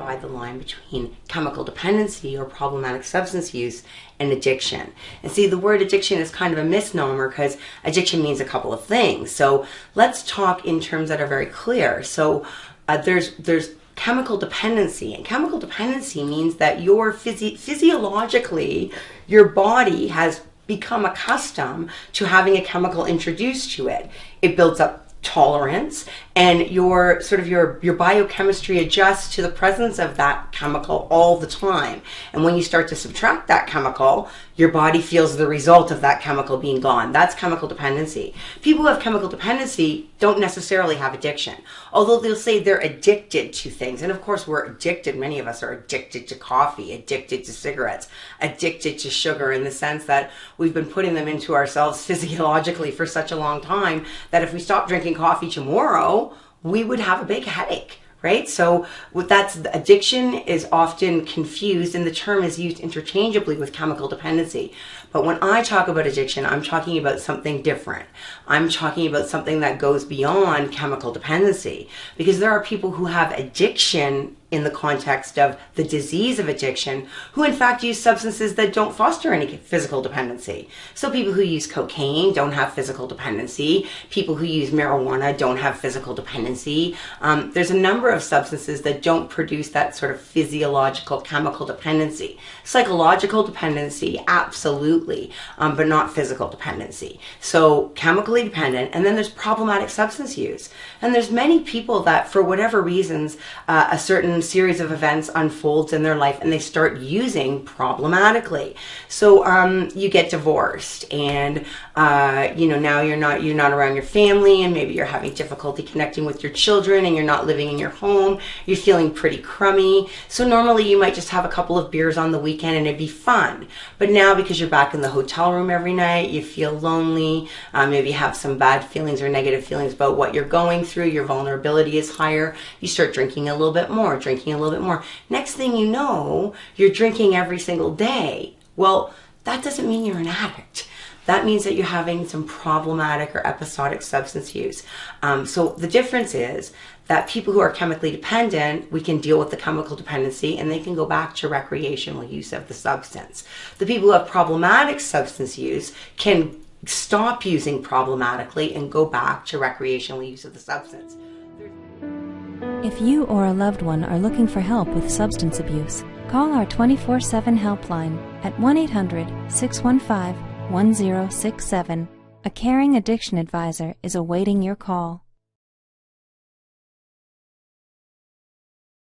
divide the line between chemical dependency or problematic substance use and addiction. And see, the word addiction is kind of a misnomer because addiction means a couple of things. So let's talk in terms that are very clear. So there's chemical dependency, and chemical dependency means that your physiologically, your body has become accustomed to having a chemical introduced to it. It builds up tolerance, and your biochemistry adjusts to the presence of that chemical all the time. And when you start to subtract that chemical, your body feels the result of that chemical being gone. That's chemical dependency. People who have chemical dependency don't necessarily have addiction, although they'll say they're addicted to things. And of course, we're addicted. Many of us are addicted to coffee, addicted to cigarettes, addicted to sugar, in the sense that we've been putting them into ourselves physiologically for such a long time that if we stop drinking coffee tomorrow, we would have a big headache, right? So addiction is often confused, and the term is used interchangeably with chemical dependency. But when I talk about addiction, I'm talking about something different. I'm talking about something that goes beyond chemical dependency, because there are people who have addiction in the context of the disease of addiction who in fact use substances that don't foster any physical dependency. So people who use cocaine don't have physical dependency. People who use marijuana don't have physical dependency. There's a number of substances that don't produce that sort of physiological chemical dependency. Psychological dependency, absolutely, but not physical dependency. So chemically dependent, and then there's problematic substance use. And there's many people that for whatever reasons, a certain series of events unfolds in their life and they start using problematically. So you get divorced, and now you're not around your family, and maybe you're having difficulty connecting with your children, and you're not living in your home. You're feeling pretty crummy. So normally you might just have a couple of beers on the weekend and it'd be fun. But now, because you're back in the hotel room every night, you feel lonely, maybe you have some bad feelings or negative feelings about what you're going through, your vulnerability is higher, you start drinking a little bit more. Next thing you know, you're drinking every single day. Well, that doesn't mean you're an addict. That means that you're having some problematic or episodic substance use. So the difference is that people who are chemically dependent, we can deal with the chemical dependency and they can go back to recreational use of the substance. The people who have problematic substance use can stop using problematically and go back to recreational use of the substance. If you or a loved one are looking for help with substance abuse, call our 24/7 helpline at 1-800-615-1067. A caring addiction advisor is awaiting your call.